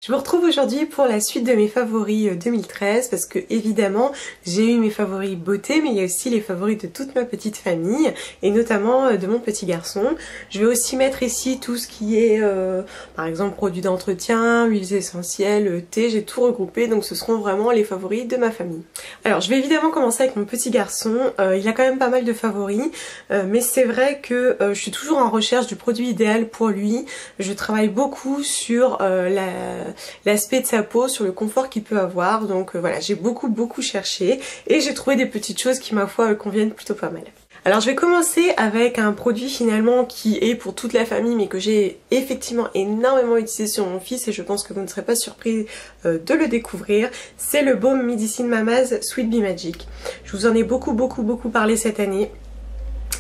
Je vous retrouve aujourd'hui pour la suite de mes favoris 2013 parce que évidemment j'ai eu mes favoris beauté, mais il y a aussi les favoris de toute ma petite famille et notamment de mon petit garçon. Je vais aussi mettre ici tout ce qui est par exemple produits d'entretien, huiles essentielles, thé, j'ai tout regroupé, donc ce seront vraiment les favoris de ma famille. Alors je vais évidemment commencer avec mon petit garçon. Il a quand même pas mal de favoris, mais c'est vrai que je suis toujours en recherche du produit idéal pour lui. Je travaille beaucoup sur l'aspect de sa peau, sur le confort qu'il peut avoir, donc voilà, j'ai beaucoup cherché et j'ai trouvé des petites choses qui ma foi conviennent plutôt pas mal. Alors je vais commencer avec un produit finalement qui est pour toute la famille mais que j'ai effectivement énormément utilisé sur mon fils et je pense que vous ne serez pas surpris de le découvrir. C'est le baume Medicine Mamaz Sweet Bee Magic. Je vous en ai beaucoup parlé cette année.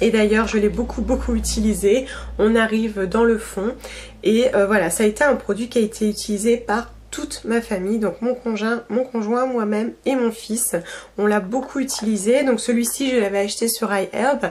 Et d'ailleurs je l'ai beaucoup utilisé, on arrive dans le fond et voilà, ça a été un produit qui a été utilisé par toute ma famille, donc mon conjoint, moi-même et mon fils. On l'a beaucoup utilisé, donc celui-ci je l'avais acheté sur iHerb.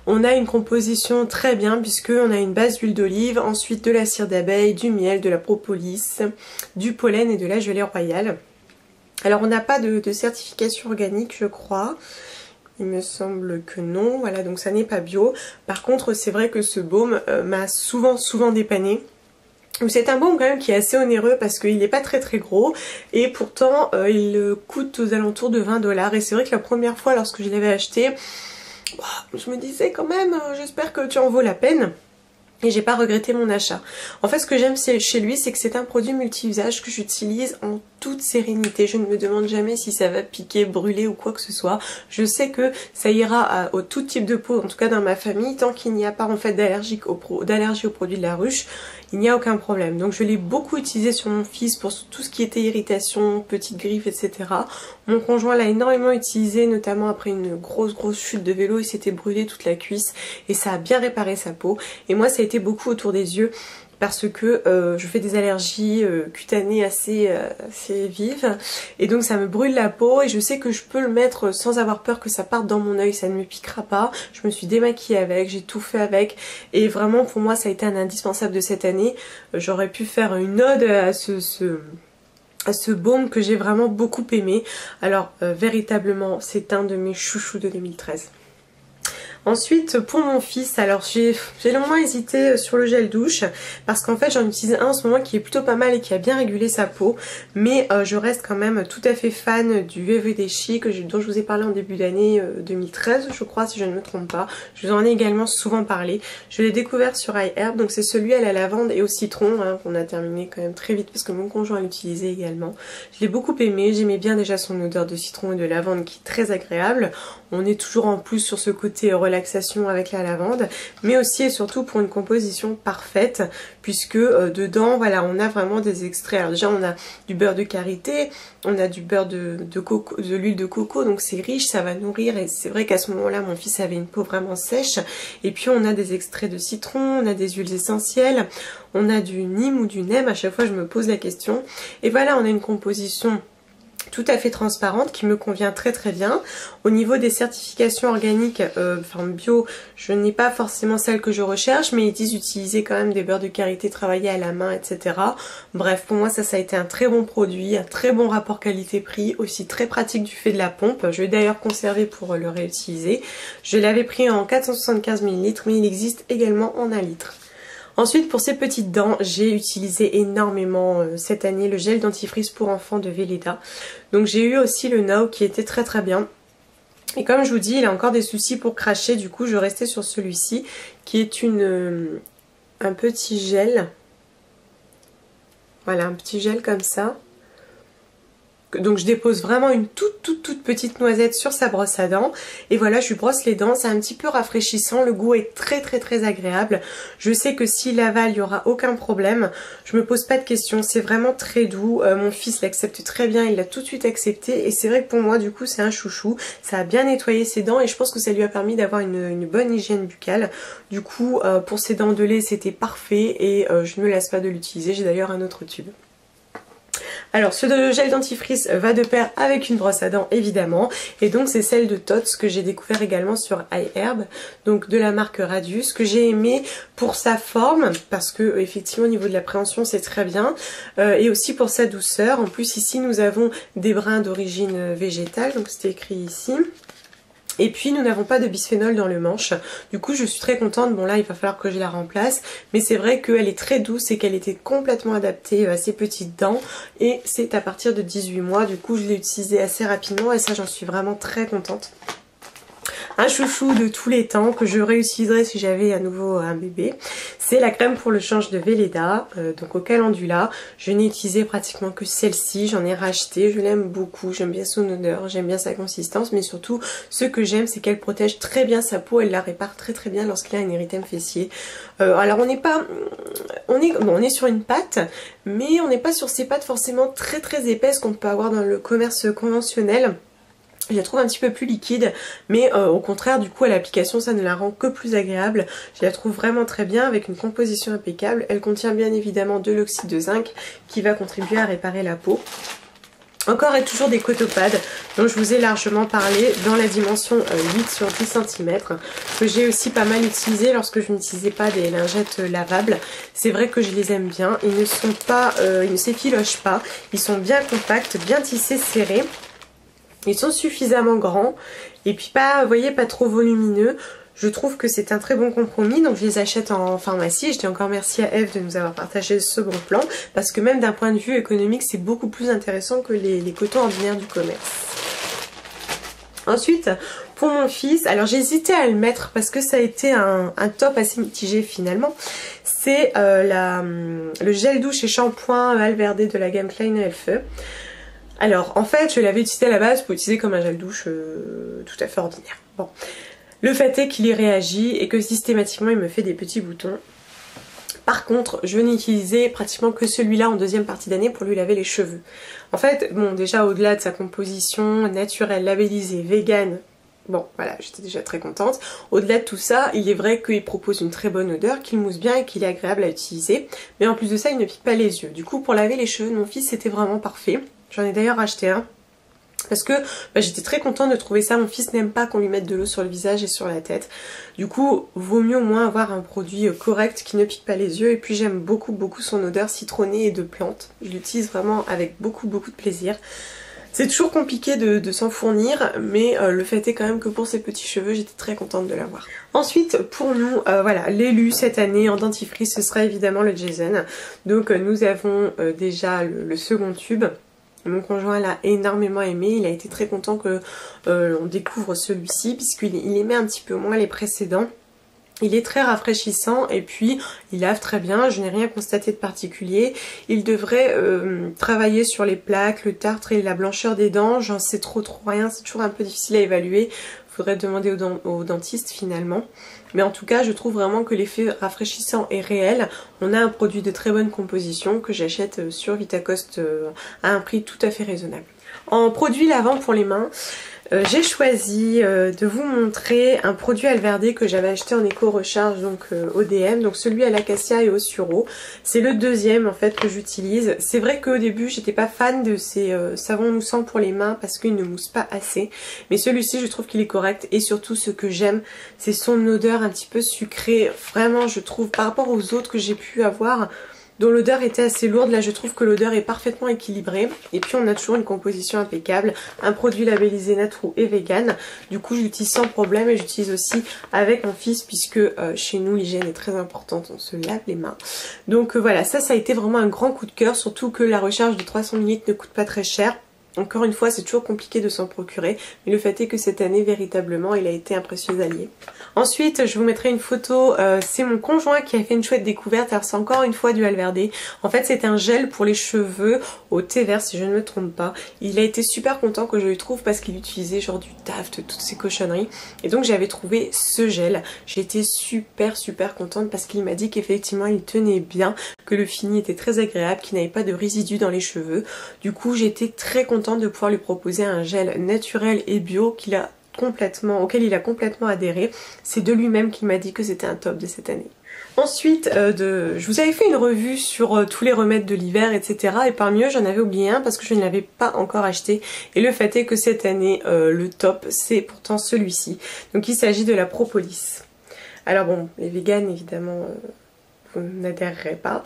On a une composition très bien puisque on a une base d'huile d'olive, ensuite de la cire d'abeille, du miel, de la propolis, du pollen et de la gelée royale. Alors on n'a pas de certification organique je crois. Il me semble que non, voilà, donc ça n'est pas bio. Par contre, c'est vrai que ce baume m'a souvent dépanné. C'est un baume quand même qui est assez onéreux parce qu'il n'est pas très gros et pourtant il coûte aux alentours de 20 $ et c'est vrai que la première fois lorsque je l'avais acheté, je me disais quand même j'espère que tu en vaux la peine. Et j'ai pas regretté mon achat. En fait ce que j'aime chez lui c'est que c'est un produit multi-usage que j'utilise en toute sérénité. Je ne me demande jamais si ça va piquer, brûler ou quoi que ce soit. Je sais que ça ira au tout type de peau, en tout cas dans ma famille, tant qu'il n'y a pas en fait d'allergie aux produits de la ruche, il n'y a aucun problème. Donc je l'ai beaucoup utilisé sur mon fils pour tout ce qui était irritation, petites griffes, etc. Mon conjoint l'a énormément utilisé, notamment après une grosse chute de vélo, il s'était brûlé toute la cuisse et ça a bien réparé sa peau. Et moi ça a été beaucoup autour des yeux parce que je fais des allergies cutanées assez vives et donc ça me brûle la peau et je sais que je peux le mettre sans avoir peur que ça parte dans mon œil, ça ne me piquera pas. Je me suis démaquillée avec, j'ai tout fait avec et vraiment pour moi ça a été un indispensable de cette année. J'aurais pu faire une ode à ce baume que j'ai vraiment beaucoup aimé. Alors véritablement c'est un de mes chouchous de 2013. Ensuite pour mon fils, alors j'ai longuement hésité sur le gel douche parce qu'en fait j'en utilise un en ce moment qui est plutôt pas mal et qui a bien régulé sa peau, mais je reste quand même tout à fait fan du Everyday Chic dont je vous ai parlé en début d'année 2013 je crois si je ne me trompe pas. Je vous en ai également souvent parlé. Je l'ai découvert sur iHerb, donc c'est celui à la lavande et au citron hein, qu'on a terminé quand même très vite parce que mon conjoint l'utilisait également. Je l'ai beaucoup aimé, j'aimais bien déjà son odeur de citron et de lavande qui est très agréable. On est toujours en plus sur ce côté relaxation avec la lavande, mais aussi et surtout pour une composition parfaite puisque dedans voilà on a vraiment des extraits. Alors déjà on a du beurre de karité, on a du beurre de coco, de l'huile de coco, donc c'est riche, ça va nourrir et c'est vrai qu'à ce moment là mon fils avait une peau vraiment sèche. Et puis on a des extraits de citron, on a des huiles essentielles, on a du nîmes ou du nem, à chaque fois je me pose la question. Et voilà, on a une composition tout à fait transparente qui me convient très bien. Au niveau des certifications organiques, enfin bio, je n'ai pas forcément celle que je recherche, mais ils disent utiliser quand même des beurres de karité travaillés à la main, etc. Bref, pour moi ça a été un très bon produit, un très bon rapport qualité-prix, aussi très pratique du fait de la pompe. Je vais d'ailleurs conserver pour le réutiliser. Je l'avais pris en 475 ml, mais il existe également en 1 litre. Ensuite pour ces petites dents, j'ai utilisé énormément cette année le gel dentifrice pour enfants de Velleda. Donc j'ai eu aussi le Now qui était très bien. Et comme je vous dis, il a encore des soucis pour cracher, du coup je restais sur celui-ci qui est un petit gel. Voilà, un petit gel comme ça. Donc je dépose vraiment une toute petite noisette sur sa brosse à dents et voilà, je lui brosse les dents, c'est un petit peu rafraîchissant, le goût est très agréable. Je sais que s'il avale il n'y aura aucun problème, je me pose pas de questions, c'est vraiment très doux. Mon fils l'accepte très bien, il l'a tout de suite accepté et c'est vrai que pour moi du coup c'est un chouchou, ça a bien nettoyé ses dents et je pense que ça lui a permis d'avoir une bonne hygiène buccale. Du coup pour ses dents de lait c'était parfait et je ne me lasse pas de l'utiliser, j'ai d'ailleurs un autre tube. Alors ce gel dentifrice va de pair avec une brosse à dents évidemment, et donc c'est celle de Tots que j'ai découvert également sur iHerb, donc de la marque Radius, que j'ai aimé pour sa forme, parce que effectivement au niveau de l'appréhension c'est très bien, et aussi pour sa douceur. En plus ici nous avons des brins d'origine végétale, donc c'est écrit ici. Et puis nous n'avons pas de bisphénol dans le manche, du coup je suis très contente. Bon là il va falloir que je la remplace, mais c'est vrai qu'elle est très douce et qu'elle était complètement adaptée à ses petites dents, et c'est à partir de 18 mois, du coup je l'ai utilisée assez rapidement et ça j'en suis vraiment très contente. Un chouchou de tous les temps que je réutiliserai si j'avais à nouveau un bébé, c'est la crème pour le change de Velleda, donc au calendula. Je n'ai utilisé pratiquement que celle-ci, j'en ai racheté, je l'aime beaucoup, j'aime bien son odeur, j'aime bien sa consistance, mais surtout ce que j'aime c'est qu'elle protège très bien sa peau, elle la répare très bien lorsqu'il y a un érythème fessier. Alors on n'est pas, on est sur une pâte, mais on n'est pas sur ces pâtes forcément très épaisses qu'on peut avoir dans le commerce conventionnel. Je la trouve un petit peu plus liquide, mais au contraire du coup à l'application ça ne la rend que plus agréable. Je la trouve vraiment très bien avec une composition impeccable. Elle contient bien évidemment de l'oxyde de zinc qui va contribuer à réparer la peau. Encore et toujours des cotopades dont je vous ai largement parlé dans la dimension 8 sur 10 cm, que j'ai aussi pas mal utilisé lorsque je n'utilisais pas des lingettes lavables. C'est vrai que je les aime bien, ils ne sont pas, ils ne s'effilochent pas, ils sont bien compacts, bien tissés, serrés. Ils sont suffisamment grands et puis pas, vous voyez, pas trop volumineux. Je trouve que c'est un très bon compromis, donc je les achète en pharmacie. Je dis encore merci à Eve de nous avoir partagé ce bon plan, parce que même d'un point de vue économique, c'est beaucoup plus intéressant que les cotons ordinaires du commerce. Ensuite, pour mon fils, alors j'ai hésité à le mettre parce que ça a été un top assez mitigé finalement. C'est le gel douche et shampoing Alverde de la gamme Klein Elfe. Alors en fait je l'avais utilisé à la base pour utiliser comme un gel douche tout à fait ordinaire. Bon, le fait est qu'il y réagit et que systématiquement il me fait des petits boutons. Par contre je n'ai utilisé pratiquement que celui-là en deuxième partie d'année pour lui laver les cheveux. En fait bon, déjà au-delà de sa composition naturelle, labellisée, vegan, bon voilà, j'étais déjà très contente. Au-delà de tout ça, il est vrai qu'il propose une très bonne odeur, qu'il mousse bien et qu'il est agréable à utiliser. Mais en plus de ça il ne pique pas les yeux. Du coup pour laver les cheveux de mon fils c'était vraiment parfait. J'en ai d'ailleurs acheté un parce que j'étais très contente de trouver ça. Mon fils n'aime pas qu'on lui mette de l'eau sur le visage et sur la tête. Du coup, vaut mieux au moins avoir un produit correct qui ne pique pas les yeux. Et puis j'aime beaucoup son odeur citronnée et de plantes. Je l'utilise vraiment avec beaucoup de plaisir. C'est toujours compliqué de s'en fournir, mais le fait est quand même que pour ces petits cheveux, j'étais très contente de l'avoir. Ensuite, pour nous, voilà, l'élu cette année en dentifrice, ce sera évidemment le Jason. Donc nous avons déjà le second tube. Mon conjoint l'a énormément aimé, il a été très content que on découvre celui-ci puisqu'il aimait un petit peu moins les précédents. Il est très rafraîchissant et puis il lave très bien, je n'ai rien constaté de particulier. Il devrait travailler sur les plaques, le tartre et la blancheur des dents, j'en sais trop rien, c'est toujours un peu difficile à évaluer. Faudrait demander au dentiste finalement. Mais en tout cas je trouve vraiment que l'effet rafraîchissant est réel. On a un produit de très bonne composition que j'achète sur Vitacoste à un prix tout à fait raisonnable. En produit lavant pour les mains, j'ai choisi de vous montrer un produit Alverde que j'avais acheté en éco-recharge, donc au DM, donc celui à l'acacia et au sureau. C'est le deuxième en fait que j'utilise. C'est vrai qu'au début j'étais pas fan de ces savons moussants pour les mains parce qu'ils ne moussent pas assez, mais celui-ci je trouve qu'il est correct et surtout ce que j'aime c'est son odeur un petit peu sucrée. Vraiment je trouve par rapport aux autres que j'ai pu avoir dont l'odeur était assez lourde, là je trouve que l'odeur est parfaitement équilibrée. Et puis on a toujours une composition impeccable, un produit labellisé Natrou et vegan. Du coup j'utilise sans problème et j'utilise aussi avec mon fils puisque chez nous l'hygiène est très importante, on se lave les mains. Donc voilà, ça a été vraiment un grand coup de cœur, surtout que la recharge de 300 ml ne coûte pas très cher. Encore une fois, c'est toujours compliqué de s'en procurer, mais le fait est que cette année, véritablement, il a été un précieux allié. Ensuite, je vous mettrai une photo, c'est mon conjoint qui a fait une chouette découverte, alors c'est encore une fois du Alverde. En fait, c'est un gel pour les cheveux au thé vert, si je ne me trompe pas. Il a été super content que je le trouve parce qu'il utilisait genre du Taft, toutes ces cochonneries. Et donc, j'avais trouvé ce gel. J'ai été super contente parce qu'il m'a dit qu'effectivement, il tenait bien, que le fini était très agréable, qu'il n'avait pas de résidus dans les cheveux. Du coup, j'étais très contente de pouvoir lui proposer un gel naturel et bio auquel il a complètement adhéré. C'est de lui-même qu'il m'a dit que c'était un top de cette année. Ensuite, je vous avais fait une revue sur tous les remèdes de l'hiver, etc. Et parmi eux, j'en avais oublié un parce que je ne l'avais pas encore acheté. Et le fait est que cette année, le top, c'est pourtant celui-ci. Donc il s'agit de la propolis. Alors bon, les véganes, évidemment... vous n'adhérerez pas.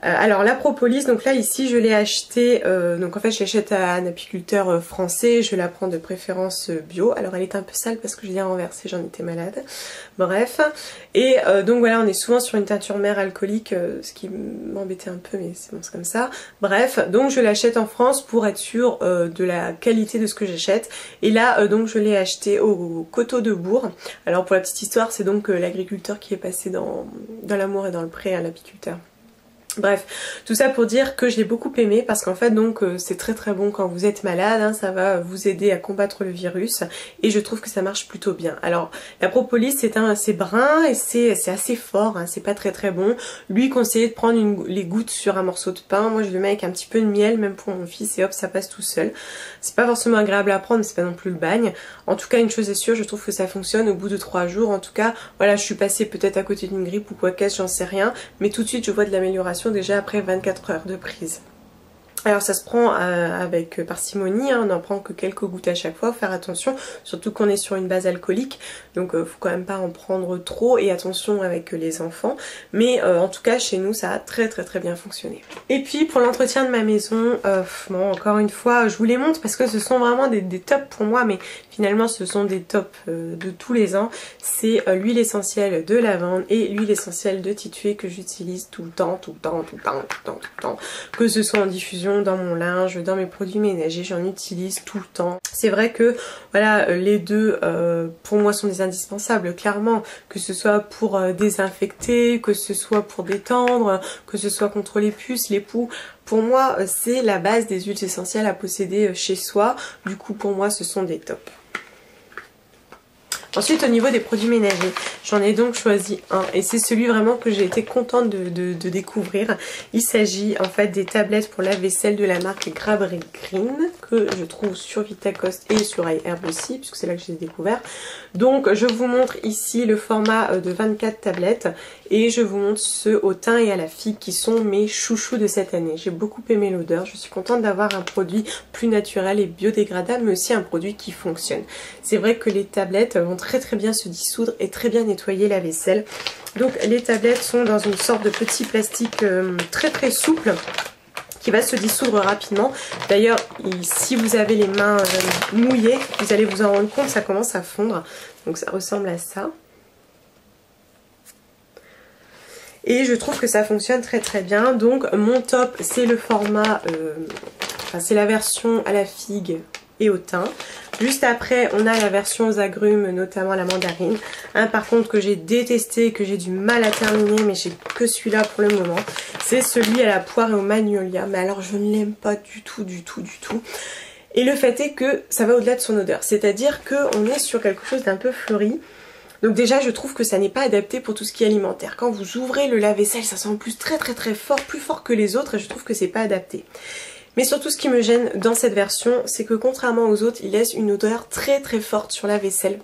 Alors la propolis, donc là ici je l'ai acheté, donc en fait je l'achète à un apiculteur français, je la prends de préférence bio. Alors elle est un peu sale parce que je l'ai renversée, j'en étais malade. Bref, et donc voilà, on est souvent sur une teinture mère alcoolique, ce qui m'embêtait un peu, mais c'est bon, c'est comme ça. Bref, donc je l'achète en France pour être sûre de la qualité de ce que j'achète. Et là donc je l'ai acheté au Coteau de Bourg. Alors pour la petite histoire, c'est donc l'agriculteur qui est passé dans l'amour et dans le pré à l'apiculteur. Bref, tout ça pour dire que je l'ai beaucoup aimé parce qu'en fait donc c'est très très bon quand vous êtes malade, hein, ça va vous aider à combattre le virus et je trouve que ça marche plutôt bien. Alors la propolis c'est brun et c'est assez fort, hein, c'est pas très très bon. Lui conseillait de prendre les gouttes sur un morceau de pain, moi je le mets avec un petit peu de miel même pour mon fils et hop ça passe tout seul. C'est pas forcément agréable à prendre mais c'est pas non plus le bagne. En tout cas une chose est sûre, je trouve que ça fonctionne au bout de 3 jours. En tout cas voilà, je suis passée peut-être à côté d'une grippe ou quoi qu'est-ce, j'en sais rien, mais tout de suite je vois de l'amélioration déjà après 24 heures de prise. Alors ça se prend avec parcimonie, hein, on n'en prend que quelques gouttes à chaque fois, faut faire attention, surtout qu'on est sur une base alcoolique, donc faut quand même pas en prendre trop et attention avec les enfants, mais en tout cas chez nous ça a très bien fonctionné. Et puis pour l'entretien de ma maison, bon encore une fois je vous les montre parce que ce sont vraiment des tops pour moi, mais finalement ce sont des tops de tous les ans, c'est l'huile essentielle de lavande et l'huile essentielle de titoué que j'utilise tout le temps, que ce soit en diffusion, dans mon linge, dans mes produits ménagers, j'en utilise tout le temps. C'est vrai que voilà, les deux pour moi sont des indispensables, clairement, que ce soit pour désinfecter, que ce soit pour détendre, que ce soit contre les puces, les poux. Pour moi c'est la base des huiles essentielles à posséder chez soi, du coup pour moi ce sont des tops. Ensuite au niveau des produits ménagers, j'en ai donc choisi un et c'est celui vraiment que j'ai été contente de découvrir. Il s'agit en fait des tablettes pour lave-vaisselle de la marque Grabri Green que je trouve sur Vitacoste et sur iHerb aussi puisque c'est là que j'ai découvert. Donc je vous montre ici le format de 24 tablettes et je vous montre ceux au thym et à la figue qui sont mes chouchous de cette année. J'ai beaucoup aimé l'odeur, je suis contente d'avoir un produit plus naturel et biodégradable mais aussi un produit qui fonctionne. C'est vrai que les tablettes vont très bien se dissoudre et très bien nettoyer la vaisselle. Donc les tablettes sont dans une sorte de petit plastique très souple qui va se dissoudre rapidement. D'ailleurs si vous avez les mains mouillées, vous allez vous en rendre compte, ça commence à fondre. Donc ça ressemble à ça. Et je trouve que ça fonctionne très bien. Donc mon top c'est le format, c'est la version à la figue et au thym. Juste après on a la version aux agrumes, notamment la mandarine. Un par contre que j'ai détesté, que j'ai du mal à terminer, mais j'ai que celui-là pour le moment. C'est celui à la poire et au magnolia. Mais alors je ne l'aime pas du tout. Et le fait est que ça va au-delà de son odeur. C'est-à-dire qu'on est sur quelque chose d'un peu fleuri. Donc déjà je trouve que ça n'est pas adapté pour tout ce qui est alimentaire. Quand vous ouvrez le lave-vaisselle, ça sent en plus très fort, plus fort que les autres et je trouve que c'est pas adapté. Mais surtout ce qui me gêne dans cette version, c'est que contrairement aux autres, il laisse une odeur très forte sur la vaisselle.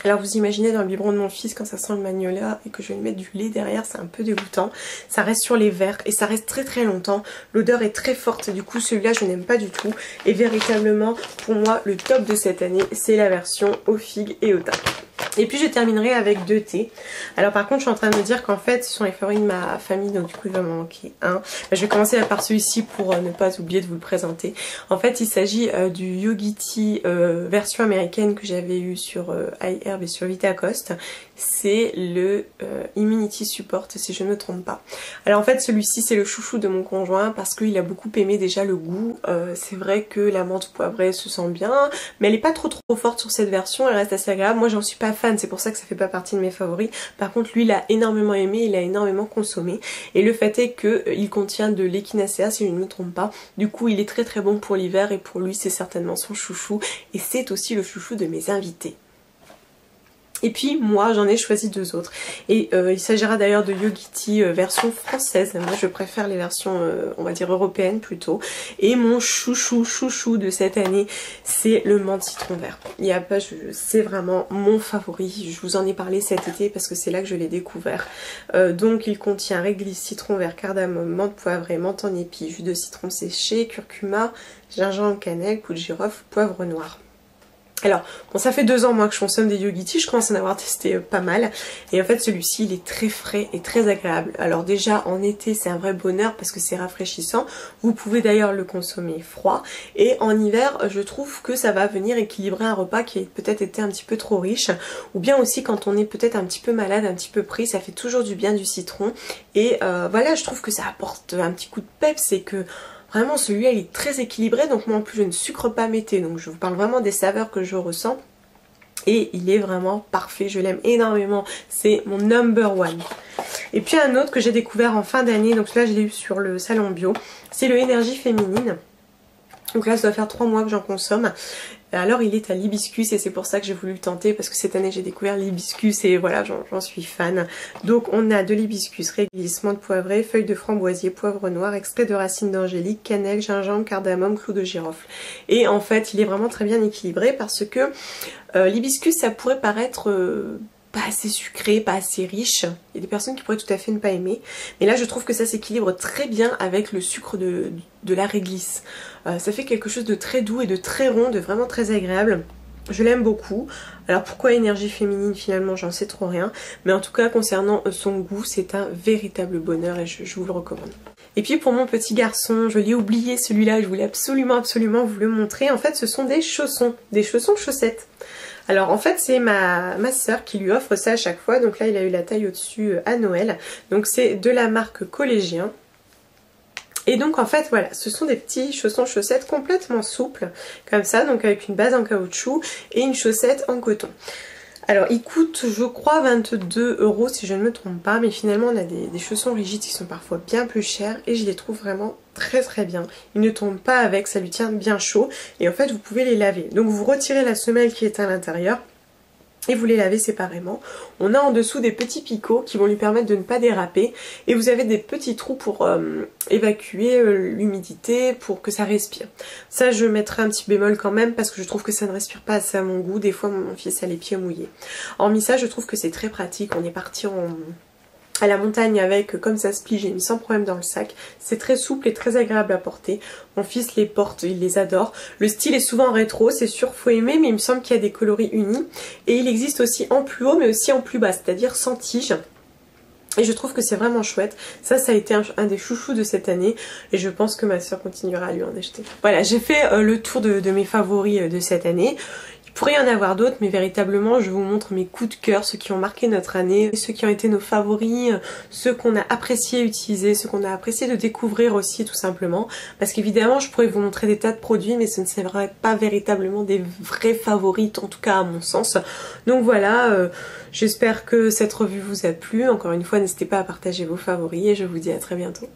Alors vous imaginez dans le biberon de mon fils quand ça sent le magnolia et que je vais lui mettre du lait derrière, c'est un peu dégoûtant. Ça reste sur les verres et ça reste très longtemps. L'odeur est très forte, du coup celui-là je n'aime pas du tout. Et véritablement pour moi le top de cette année c'est la version aux figues et au thym. Et puis je terminerai avec 2 thés. Alors par contre je suis en train de me dire qu'en fait ce sont les favoris de ma famille, donc du coup il va m'en manquer un. Je vais commencer par celui-ci pour ne pas oublier de vous le présenter. En fait il s'agit du Yogi Tea version américaine que j'avais eu sur iHerb et sur Vitacoste. C'est le Immunity Support si je ne me trompe pas. Alors en fait celui-ci c'est le chouchou de mon conjoint parce qu'il a beaucoup aimé déjà le goût. C'est vrai que la menthe poivrée se sent bien, mais elle n'est pas trop forte sur cette version, elle reste assez agréable. Moi j'en suis pas fan, c'est pour ça que ça fait pas partie de mes favoris. Par contre lui il a énormément aimé, il a énormément consommé. Et le fait est qu'il contient de l'Echinacea si je ne me trompe pas. Du coup il est très bon pour l'hiver et pour lui c'est certainement son chouchou. Et c'est aussi le chouchou de mes invités. Et puis moi j'en ai choisi 2 autres et il s'agira d'ailleurs de Yogiti version française. Moi je préfère les versions on va dire européennes plutôt. Et mon chouchou de cette année c'est le menthe citron vert. Il y a pas, c'est vraiment mon favori. Je vous en ai parlé cet été parce que c'est là que je l'ai découvert. Donc il contient réglisse, citron vert, cardamome, menthe poivrée, menthe en épi, jus de citron séché, curcuma, gingembre, cannelle, poudre de girofle, poivre noir. Alors, bon, ça fait 2 ans moi que je consomme des Yogiti, je commence à en avoir testé pas mal. Et en fait celui-ci il est très frais et très agréable. Alors déjà en été c'est un vrai bonheur parce que c'est rafraîchissant. Vous pouvez d'ailleurs le consommer froid. Et en hiver je trouve que ça va venir équilibrer un repas qui a peut-être été un petit peu trop riche. Ou bien aussi quand on est peut-être un petit peu malade, un petit peu pris, ça fait toujours du bien du citron. Et voilà, je trouve que ça apporte un petit coup de peps et que... Vraiment celui-là il est très équilibré, donc moi en plus je ne sucre pas mété, donc je vous parle vraiment des saveurs que je ressens. Et il est vraiment parfait, je l'aime énormément, c'est mon number one. Et puis un autre que j'ai découvert en fin d'année, donc là je l'ai eu sur le salon bio, c'est le Énergie Féminine. Donc là ça doit faire 3 mois que j'en consomme. Alors il est à l'hibiscus et c'est pour ça que j'ai voulu le tenter parce que cette année j'ai découvert l'hibiscus et voilà j'en suis fan. Donc on a de l'hibiscus, réglisse, menthe poivrée, feuilles de framboisier, poivre noir, extrait de racines d'angélique, cannelle, gingembre, cardamome, clou de girofle. Et en fait il est vraiment très bien équilibré parce que l'hibiscus ça pourrait paraître... pas assez sucré, pas assez riche. Il y a des personnes qui pourraient tout à fait ne pas aimer. Mais là je trouve que ça s'équilibre très bien avec le sucre de la réglisse. Ça fait quelque chose de très doux et de très rond, de vraiment très agréable. Je l'aime beaucoup. Alors pourquoi Énergie Féminine finalement j'en sais trop rien. Mais en tout cas concernant son goût c'est un véritable bonheur et je vous le recommande. Et puis pour mon petit garçon, je l'ai oublié celui-là, je voulais absolument vous le montrer. En fait ce sont des chaussons chaussettes. Alors en fait c'est ma soeur qui lui offre ça à chaque fois, donc là il a eu la taille au-dessus à Noël. Donc c'est de la marque Collégien. Et donc en fait voilà, ce sont des petits chaussettes complètement souples, comme ça, donc avec une base en caoutchouc et une chaussette en coton. Alors ils coûtent je crois 22 € si je ne me trompe pas, mais finalement on a des chaussons rigides qui sont parfois bien plus chers et je les trouve vraiment très bien. Ils ne tombent pas avec, ça lui tient bien chaud et en fait vous pouvez les laver. Donc vous retirez la semelle qui est à l'intérieur et vous les lavez séparément. On a en dessous des petits picots qui vont lui permettre de ne pas déraper et vous avez des petits trous pour évacuer l'humidité, pour que ça respire. Ça je mettrai un petit bémol quand même parce que je trouve que ça ne respire pas assez à mon goût. Des fois mon fils a les pieds mouillés. Hormis ça je trouve que c'est très pratique. On est parti à la montagne avec, comme ça se plie, j'ai mis sans problème dans le sac. C'est très souple et très agréable à porter. Mon fils les porte, il les adore. Le style est souvent rétro, c'est sûr, faut aimer, mais il me semble qu'il y a des coloris unis. Et il existe aussi en plus haut, mais aussi en plus bas, c'est-à-dire sans tige. Et je trouve que c'est vraiment chouette. Ça a été un des chouchous de cette année. Et je pense que ma soeur continuera à lui en acheter. Voilà, j'ai fait le tour de mes favoris de cette année. Il pourrait y en avoir d'autres, mais véritablement je vous montre mes coups de cœur, ceux qui ont marqué notre année, ceux qui ont été nos favoris, ceux qu'on a apprécié utiliser, ceux qu'on a apprécié de découvrir aussi tout simplement. Parce qu'évidemment je pourrais vous montrer des tas de produits, mais ce ne seraient pas véritablement des vrais favoris, en tout cas à mon sens. Donc voilà, j'espère que cette revue vous a plu. Encore une fois, n'hésitez pas à partager vos favoris et je vous dis à très bientôt.